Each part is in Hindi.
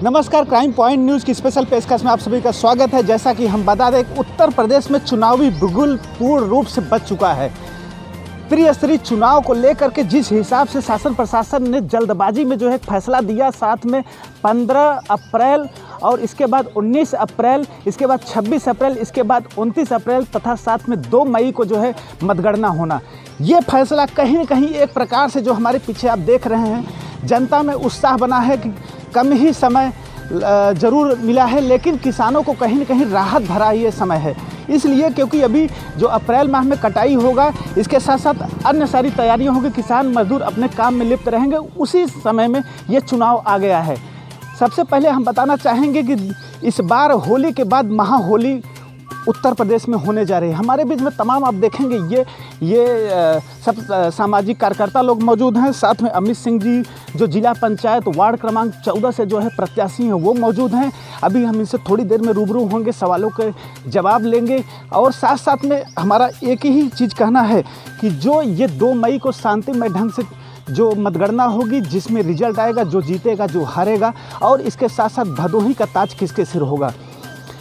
नमस्कार, क्राइम पॉइंट न्यूज़ की स्पेशल पेशकश में आप सभी का स्वागत है। जैसा कि हम बता दें, उत्तर प्रदेश में चुनावी बिगुल पूर्ण रूप से बच चुका है। त्रिस्तरीय चुनाव को लेकर के जिस हिसाब से शासन प्रशासन ने जल्दबाजी में जो है फैसला दिया, साथ में 15 अप्रैल और इसके बाद 19 अप्रैल, इसके बाद 26 अप्रैल, इसके बाद 29 अप्रैल तथा साथ में 2 मई को जो है मतगणना होना, ये फैसला कहीं न कहीं एक प्रकार से जो हमारे पीछे आप देख रहे हैं, जनता में उत्साह बना है कि कम ही समय ज़रूर मिला है, लेकिन किसानों को कहीं न कहीं राहत भरा ये समय है। इसलिए क्योंकि अभी जो अप्रैल माह में कटाई होगा, इसके साथ साथ अन्य सारी तैयारियां होंगी, किसान मजदूर अपने काम में लिप्त रहेंगे, उसी समय में ये चुनाव आ गया है। सबसे पहले हम बताना चाहेंगे कि इस बार होली के बाद महाहोली उत्तर प्रदेश में होने जा रही है। हमारे बीच में तमाम आप देखेंगे ये सब सामाजिक कार्यकर्ता लोग मौजूद हैं। साथ में अमित सिंह जी जो जिला पंचायत वार्ड क्रमांक 14 से जो है प्रत्याशी हैं, वो मौजूद हैं। अभी हम इनसे थोड़ी देर में रूबरू होंगे, सवालों के जवाब लेंगे और साथ साथ में हमारा एक ही चीज़ कहना है कि जो ये 2 मई को शांतिमय ढंग से जो मतगणना होगी, जिसमें रिजल्ट आएगा, जो जीतेगा जो हारेगा, और इसके साथ साथ भदोही का ताज किसके सिर होगा।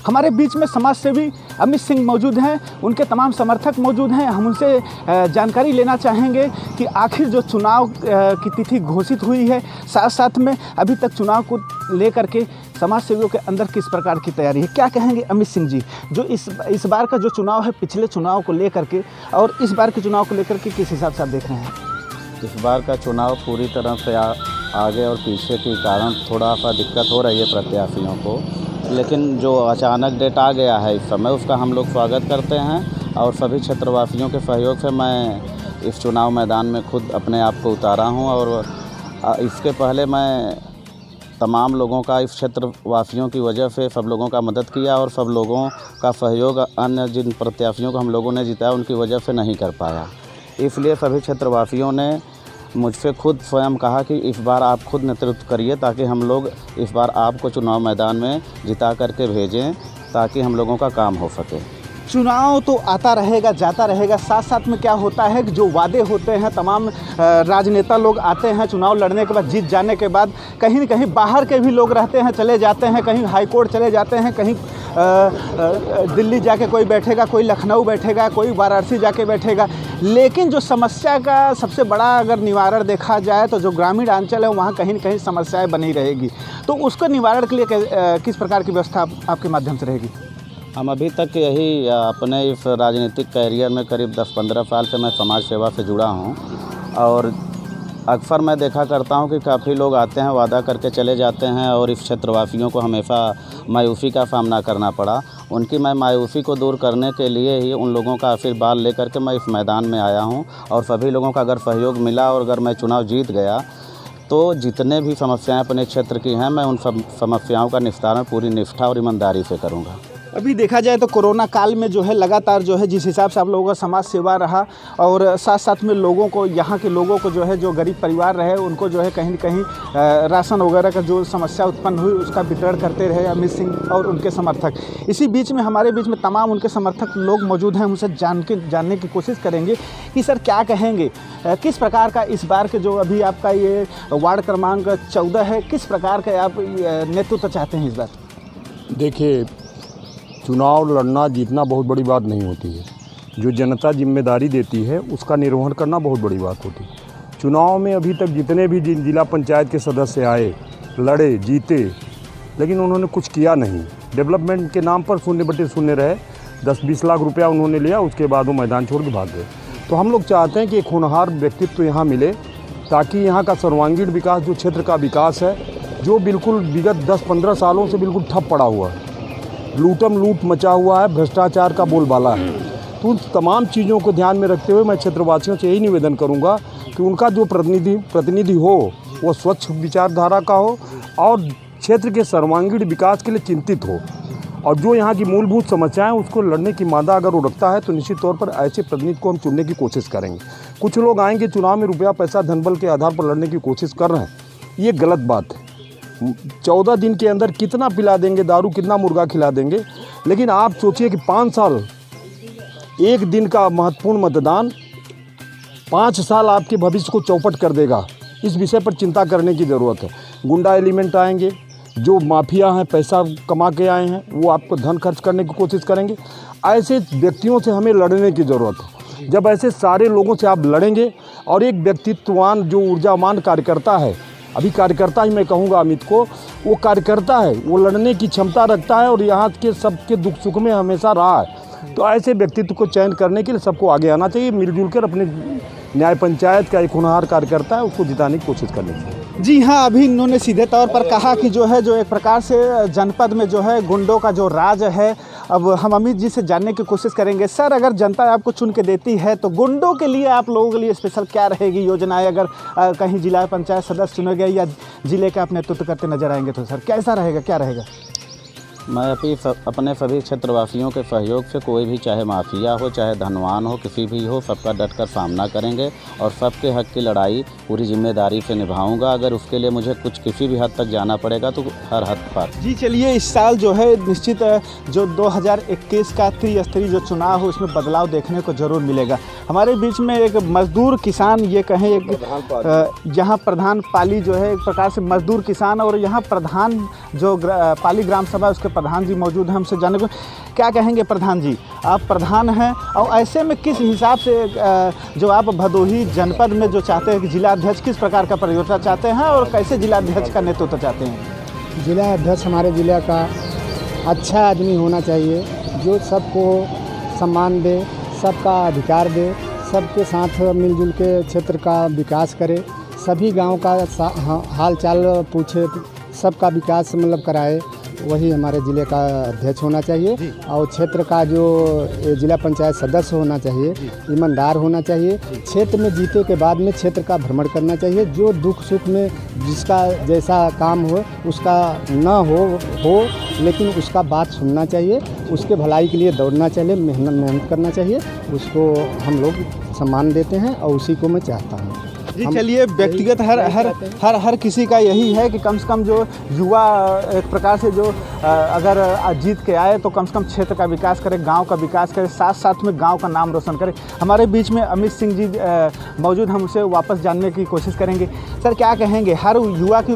हमारे बीच में समाज सेवी अमित सिंह मौजूद हैं, उनके तमाम समर्थक मौजूद हैं। हम उनसे जानकारी लेना चाहेंगे कि आखिर जो चुनाव की तिथि घोषित हुई है, साथ साथ में अभी तक चुनाव को लेकर के समाज सेवियों के अंदर किस प्रकार की तैयारी है, क्या कहेंगे अमित सिंह जी, जो इस बार का जो चुनाव है पिछले चुनाव को लेकर के और इस बार के चुनाव को लेकर के किस हिसाब से आप देख रहे हैं? इस बार का चुनाव पूरी तरह से आगे और पीछे के कारण थोड़ा सा दिक्कत हो रही है प्रत्याशियों को, लेकिन जो अचानक डेट आ गया है इस समय, उसका हम लोग स्वागत करते हैं। और सभी क्षेत्रवासियों के सहयोग से मैं इस चुनाव मैदान में खुद अपने आप को उतारा हूं। और इसके पहले मैं तमाम लोगों का, इस क्षेत्रवासियों की वजह से सब लोगों का मदद किया और सब लोगों का सहयोग अन्य जिन प्रत्याशियों को हम लोगों ने जिताया उनकी वजह से नहीं कर पाया। इसलिए सभी क्षेत्रवासियों ने मुझसे खुद स्वयं कहा कि इस बार आप खुद नेतृत्व करिए, ताकि हम लोग इस बार आपको चुनाव मैदान में जिता करके भेजें, ताकि हम लोगों का काम हो सके। चुनाव तो आता रहेगा, जाता रहेगा, साथ साथ में क्या होता है कि जो वादे होते हैं, तमाम राजनेता लोग आते हैं चुनाव लड़ने के बाद, जीत जाने के बाद कहीं न कहीं बाहर के भी लोग रहते हैं, चले जाते हैं, कहीं हाई कोर्ट चले जाते हैं, कहीं दिल्ली जाके कोई बैठेगा, कोई लखनऊ बैठेगा, कोई वाराणसी जाके बैठेगा। लेकिन जो समस्या का सबसे बड़ा अगर निवारण देखा जाए तो जो ग्रामीण अंचल है वहाँ कहीं न कहीं समस्याएं बनी रहेगी। तो उसको निवारण के लिए किस प्रकार की व्यवस्था आपके माध्यम से रहेगी? हम अभी तक यही अपने इस राजनीतिक कैरियर में करीब 10-15 साल से मैं समाज सेवा से जुड़ा हूँ, और अक्सर मैं देखा करता हूँ कि काफ़ी लोग आते हैं, वादा करके चले जाते हैं, और इस क्षेत्रवासियों को हमेशा मायूसी का सामना करना पड़ा। उनकी मैं मायूसी को दूर करने के लिए ही उन लोगों का आशीर्वाद लेकर के मैं इस मैदान में आया हूँ। और सभी लोगों का अगर सहयोग मिला और अगर मैं चुनाव जीत गया तो जितने भी समस्याएं अपने क्षेत्र की हैं, मैं उन सब समस्याओं का निस्तारण पूरी निष्ठा और ईमानदारी से करूँगा। अभी देखा जाए तो कोरोना काल में जो है लगातार जो है जिस हिसाब से आप लोगों का समाज सेवा रहा, और साथ साथ में लोगों को, यहाँ के लोगों को जो है, जो गरीब परिवार रहे, उनको जो है कहीं न कहीं राशन वगैरह का जो समस्या उत्पन्न हुई उसका वितरण करते रहे अमित सिंह और उनके समर्थक। इसी बीच में हमारे बीच में तमाम उनके समर्थक लोग मौजूद हैं, उनसे जानने की कोशिश करेंगे कि सर क्या कहेंगे, किस प्रकार का इस बार के जो अभी आपका ये वार्ड क्रमांक 14 है, किस प्रकार का आप नेतृत्व चाहते हैं इस बार? देखिए, चुनाव लड़ना जीतना बहुत बड़ी बात नहीं होती है। जो जनता जिम्मेदारी देती है उसका निर्वहन करना बहुत बड़ी बात होती है। चुनाव में अभी तक जितने भी जिला पंचायत के सदस्य आए, लड़े, जीते, लेकिन उन्होंने कुछ किया नहीं। डेवलपमेंट के नाम पर शून्य बटे शून्य रहे। 10-20 लाख रुपया उन्होंने लिया, उसके बाद वो मैदान छोड़ के भाग गए। तो हम लोग चाहते हैं कि एक होनहार व्यक्तित्व यहाँ मिले, ताकि यहाँ का सर्वांगीण विकास, जो क्षेत्र का विकास है, जो बिल्कुल विगत 10-15 सालों से बिल्कुल ठप पड़ा हुआ है, लूटम लूट मचा हुआ है, भ्रष्टाचार का बोलबाला है, तो उन तमाम चीज़ों को ध्यान में रखते हुए मैं क्षेत्रवासियों से यही निवेदन करूंगा कि उनका जो प्रतिनिधि हो वो स्वच्छ विचारधारा का हो और क्षेत्र के सर्वांगीण विकास के लिए चिंतित हो, और जो यहाँ की मूलभूत समस्याएं उसको लड़ने की मादा अगर वो रखता है तो निश्चित तौर पर ऐसे प्रतिनिधि को हम चुनने की कोशिश करेंगे। कुछ लोग आएंगे चुनाव में रुपया पैसा धनबल के आधार पर लड़ने की कोशिश कर रहे हैं, ये गलत बात है। 14 दिन के अंदर कितना पिला देंगे दारू, कितना मुर्गा खिला देंगे, लेकिन आप सोचिए कि 5 साल, एक दिन का महत्वपूर्ण मतदान 5 साल आपके भविष्य को चौपट कर देगा। इस विषय पर चिंता करने की ज़रूरत है। गुंडा एलिमेंट आएंगे, जो माफिया हैं, पैसा कमा के आए हैं, वो आपको धन खर्च करने की कोशिश करेंगे। ऐसे व्यक्तियों से हमें लड़ने की ज़रूरत है। जब ऐसे सारे लोगों से आप लड़ेंगे और एक व्यक्तित्ववान जो ऊर्जावान कार्यकर्ता है, अभी कार्यकर्ता ही मैं कहूँगा अमित को, वो कार्यकर्ता है, वो लड़ने की क्षमता रखता है और यहाँ के सबके दुख सुख में हमेशा रहा है। तो ऐसे व्यक्तित्व को चयन करने के लिए सबको आगे आना चाहिए, मिलजुल कर अपने न्याय पंचायत का एक होनहार कार्यकर्ता है उसको जिताने की कोशिश करनी चाहिए। जी हाँ, अभी इन्होंने सीधे तौर पर कहा कि जो है जो एक प्रकार से जनपद में जो है गुंडों का जो राज है। अब हम अमित जी से जानने की कोशिश करेंगे। सर, अगर जनता आपको चुन के देती है तो गुंडों के लिए आप लोगों के लिए स्पेशल क्या रहेगी योजनाएं? अगर कहीं जिला पंचायत सदस्य चुने गए या जिले का आप नेतृत्व करते नजर आएंगे तो सर कैसा रहेगा, क्या रहेगा? मैं अपने सभी क्षेत्रवासियों के सहयोग से कोई भी, चाहे माफिया हो चाहे धनवान हो, किसी भी हो, सबका डटकर सामना करेंगे और सबके हक की लड़ाई पूरी जिम्मेदारी से निभाऊंगा। अगर उसके लिए मुझे कुछ किसी भी हद तक जाना पड़ेगा तो हर हद पर। जी चलिए, इस साल जो है निश्चित जो 2021 का त्रिस्तरीय जो चुनाव हो उसमें बदलाव देखने को ज़रूर मिलेगा। हमारे बीच में एक मजदूर किसान, ये कहें एक यहाँ प्रधान पाली जो है एक प्रकार से मजदूर किसान, और यहाँ प्रधान जो पाली ग्राम सभा उसके प्रधान जी मौजूद हैं। हमसे जानने को क्या कहेंगे प्रधान जी, आप प्रधान हैं और ऐसे में किस हिसाब से जो आप भदोही जनपद में जो चाहते हैं कि जिला अध्यक्ष किस प्रकार का परियोजना चाहते हैं और कैसे जिला अध्यक्ष का नेतृत्व चाहते हैं? जिला अध्यक्ष हमारे ज़िले का अच्छा आदमी होना चाहिए, जो सबको सम्मान दे, सबका अधिकार दे, सबके साथ मिलजुल के क्षेत्र का विकास करे, सभी गांव का हाल चाल पूछे, सबका विकास मतलब कराए, वही हमारे ज़िले का अध्यक्ष होना चाहिए। और क्षेत्र का जो जिला पंचायत सदस्य होना चाहिए, ईमानदार होना चाहिए, क्षेत्र में जीते के बाद में क्षेत्र का भ्रमण करना चाहिए, जो दुख सुख में जिसका जैसा काम हो उसका न हो लेकिन उसका बात सुनना चाहिए, उसके भलाई के लिए दौड़ना चाहिए, मेहनत करना चाहिए, उसको हम लोग सम्मान देते हैं और उसी को मैं चाहता हूँ। जी चलिए, व्यक्तिगत हर किसी का यही है कि कम से कम जो युवा एक प्रकार से जो अगर जीत के आए तो कम से कम क्षेत्र का विकास करे, गांव का विकास करे, साथ साथ में गांव का नाम रोशन करे। हमारे बीच में अमित सिंह जी मौजूद, हम उसे वापस जानने की कोशिश करेंगे। सर, क्या कहेंगे? हर युवा की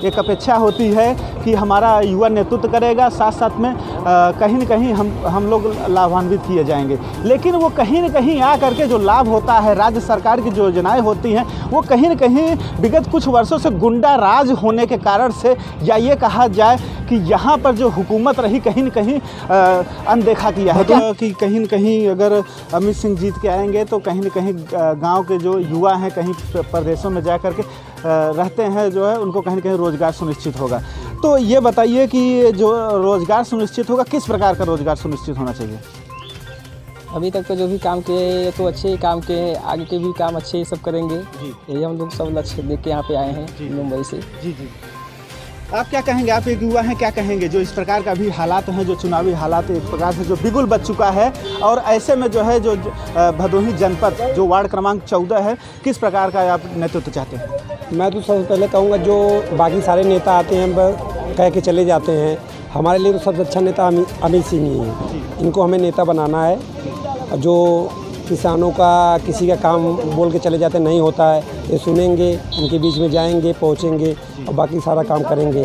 एक अपेक्षा होती है कि हमारा युवा नेतृत्व करेगा, साथ साथ में कहीं न कहीं हम लोग लाभान्वित किए जाएंगे, लेकिन वो कहीं न कहीं आ करके जो लाभ होता है, राज्य सरकार की जो योजनाएं होती हैं वो कहीं न कहीं विगत कुछ वर्षों से गुंडा राज होने के कारण से, या ये कहा जाए कि यहाँ पर जो हुकूमत रही कहीं न कहीं अनदेखा किया है। कि कहीं न कहीं अगर अमित सिंह जीत के आएंगे तो कहीं न कहीं गांव के जो युवा हैं कहीं प्रदेशों में जा कर के रहते हैं, जो है उनको कहीं न कहीं रोज़गार सुनिश्चित होगा। तो ये बताइए कि जो रोज़गार सुनिश्चित होगा, किस प्रकार का रोज़गार सुनिश्चित होना चाहिए? अभी तक तो जो भी काम किए तो अच्छे ही काम किए हैं, आगे के भी काम अच्छे ही सब करेंगे। यही हम लोग सब लक्ष्य देख के यहाँ पे आए हैं मुंबई से। जी जी, आप क्या कहेंगे? आप एक युवा हैं, क्या कहेंगे जो इस प्रकार का भी हालात हैं, जो चुनावी हालात एक प्रकार से जो बिगुल बच चुका है, और ऐसे में जो है जो भदोही जनपद जो वार्ड क्रमांक 14 है, किस प्रकार का आप नेतृत्व चाहते हैं? मैं तो सबसे पहले कहूँगा, जो बाकी सारे नेता आते हैं कह के चले जाते हैं, हमारे लिए तो सबसे अच्छा नेता अमित सिंह ही है। इनको हमें नेता बनाना है। जो किसानों का किसी का काम बोल के चले जाते नहीं होता है, ये सुनेंगे, उनके बीच में जाएंगे, पहुंचेंगे और बाकी सारा काम करेंगे।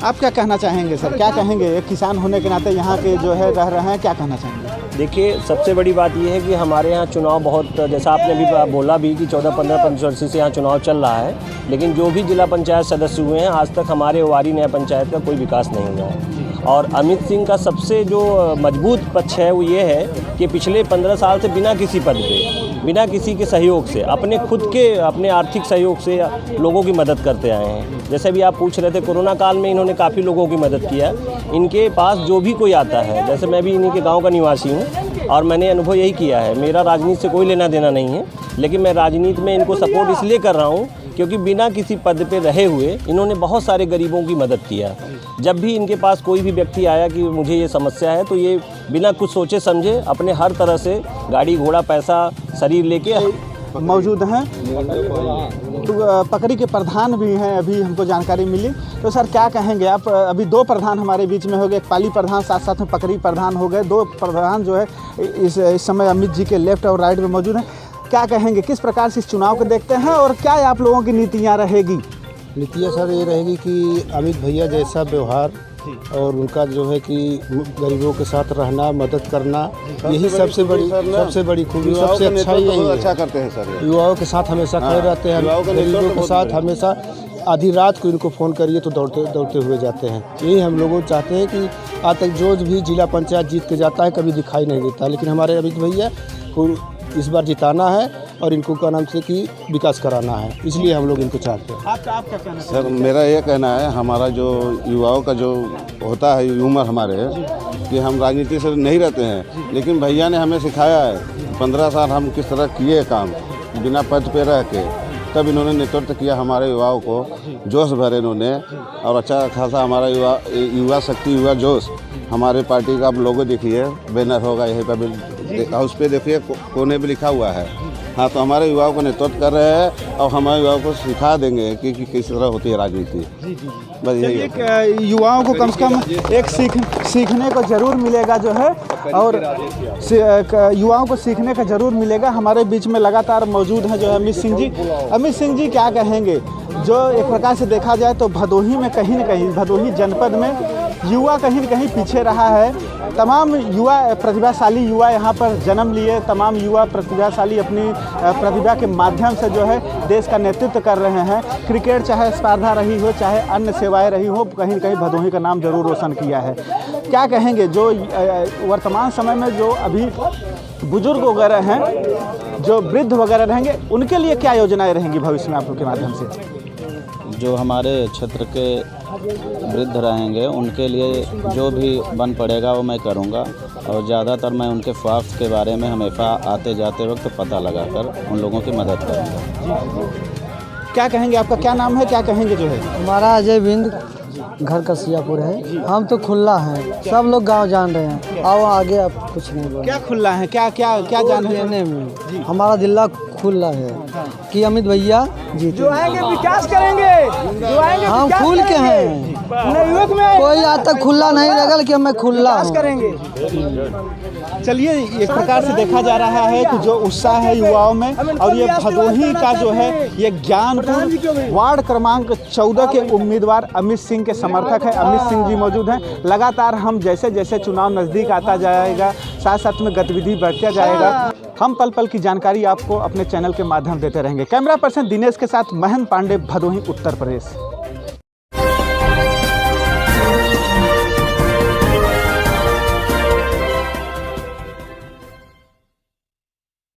आप क्या कहना चाहेंगे सर? क्या कहेंगे एक किसान होने के नाते यहाँ के जो है रह रहे हैं, क्या कहना चाहेंगे? देखिए, सबसे बड़ी बात ये है कि हमारे यहाँ चुनाव बहुत, जैसा आपने भी बोला भी कि 14-15 वर्ष से यहाँ चुनाव चल रहा है, लेकिन जो भी जिला पंचायत सदस्य हुए हैं आज तक हमारे वारी न्याय पंचायत का कोई विकास नहीं हुआ है। और अमित सिंह का सबसे जो मजबूत पक्ष है वो ये है कि पिछले 15 साल से बिना किसी पद पे, बिना किसी के सहयोग से, अपने खुद के अपने आर्थिक सहयोग से लोगों की मदद करते आए हैं। जैसे भी आप पूछ रहे थे, कोरोना काल में इन्होंने काफ़ी लोगों की मदद किया। इनके पास जो भी कोई आता है, जैसे मैं भी इन्हीं के गांव का निवासी हूं और मैंने अनुभव यही किया है, मेरा राजनीति से कोई लेना देना नहीं है, लेकिन मैं राजनीति में इनको सपोर्ट इसलिए कर रहा हूं क्योंकि बिना किसी पद पे रहे हुए इन्होंने बहुत सारे गरीबों की मदद किया। जब भी इनके पास कोई भी व्यक्ति आया कि मुझे ये समस्या है, तो ये बिना कुछ सोचे समझे अपने हर तरह से गाड़ी घोड़ा पैसा शरीर लेके मौजूद हैं। तो पकड़ी के प्रधान भी हैं, अभी हमको जानकारी मिली। तो सर क्या कहेंगे आप? अभी 2 प्रधान हमारे बीच में हो गए, एक पाली प्रधान, साथ साथ में पकड़ी प्रधान हो गए। 2 प्रधान जो है इस समय अमित जी के लेफ्ट और राइट में मौजूद हैं। क्या कहेंगे, किस प्रकार से इस चुनाव को देखते हैं और क्या आप लोगों की नीतियाँ रहेगी? नीतियाँ सर ये रहेगी कि अमित भैया जैसा व्यवहार और उनका जो है कि गरीबों के साथ रहना, मदद करना, यही सबसे बड़ी खूबी, सबसे अच्छा यही है। अच्छा करते हैं सर, युवाओं के साथ हमेशा खड़े रहते हैं, गरीबों के साथ हमेशा। आधी रात को इनको फ़ोन करिए तो दौड़ते हुए जाते हैं। यही हम लोग चाहते हैं कि आज तक जो भी जिला पंचायत जीत के जाता है कभी दिखाई नहीं देता, लेकिन हमारे अमित भैया को इस बार जिताना है और इनको क्या नाम से कि विकास कराना है, इसलिए हम लोग इनको चाहते हैं। आप क्या कहना सर? मेरा ये कहना है, हमारा जो युवाओं का जो होता है उम्र हमारे, कि हम राजनीति से नहीं रहते हैं, लेकिन भैया ने हमें सिखाया है 15 साल हम किस तरह किए काम बिना पद पे रह के, तब इन्होंने नेतृत्व किया हमारे युवाओं को, जोश भरे इन्होंने, और अच्छा खासा हमारा युवा शक्ति, युवा जोश हमारे पार्टी का आप लोगो देखिए, बैनर होगा यहीं पर, उस पर देखिए कोने पे लिखा हुआ है। हाँ, तो हमारे युवाओं को नेतृत्व कर रहे हैं और हमारे युवाओं को सिखा देंगे कि किस तरह होती है राजनीति। बस यही युवाओं को कम से कम एक सीखने को ज़रूर मिलेगा जो है, और युवाओं को सीखने का ज़रूर मिलेगा। हमारे बीच में लगातार मौजूद हैं जो है अमित सिंह जी। अमित सिंह जी क्या कहेंगे, जो एक प्रकार से देखा जाए तो भदोही में कहीं न कहीं, भदोही जनपद में युवा कहीं न कहीं पीछे रहा है। तमाम युवा प्रतिभाशाली युवा यहाँ पर जन्म लिए, तमाम युवा प्रतिभाशाली अपनी प्रतिभा के माध्यम से जो है देश का नेतृत्व कर रहे हैं। क्रिकेट चाहे स्पर्धा रही हो, चाहे अन्य सेवाएं रही हो, कहीं न कहीं भदोही का नाम जरूर रोशन किया है। क्या कहेंगे जो वर्तमान समय में जो अभी बुजुर्ग वगैरह हैं, जो वृद्ध वगैरह रहेंगे, उनके लिए क्या योजनाएं रहेंगी भविष्य में आप लोग के माध्यम से? जो हमारे क्षेत्र के वृद्ध रहेंगे उनके लिए जो भी बन पड़ेगा वो मैं करूँगा, और ज़्यादातर मैं उनके स्वास्थ्य के बारे में हमेशा आते जाते वक्त पता लगाकर उन लोगों की मदद करूँगा। क्या कहेंगे, आपका क्या नाम है, क्या कहेंगे जो है? हमारा अजय बिंद, घर का सियापुर है। हम तो खुला हैं, सब लोग गांव जान रहे हैं। आओ आगे, आप कुछ नहीं बोलो। क्या खुला है, क्या जान लेने में हमारा दिल्ला खुला है कि अमित भैया जो आएंगे विकास करेंगे, जो आएंगे हम खुल के हैं, कोई आज तक खुला नहीं लगा, लेकिन मैं खुला करेंगे। चलिए, एक प्रकार से देखा जा रहा है कि जो उत्साह है युवाओं में, और ये भदोही का जो है ये ज्ञानपुर वार्ड क्रमांक 14 के उम्मीदवार अमित सिंह के समर्थक है। अमित सिंह जी मौजूद हैं। लगातार हम जैसे जैसे चुनाव नज़दीक आता जाएगा, साथ साथ में गतिविधि बढ़ता जाएगा, हम पल पल की जानकारी आपको अपने चैनल के माध्यम देते रहेंगे। कैमरा पर्सन दिनेश के साथ महन पांडे, भदोही, उत्तर प्रदेश।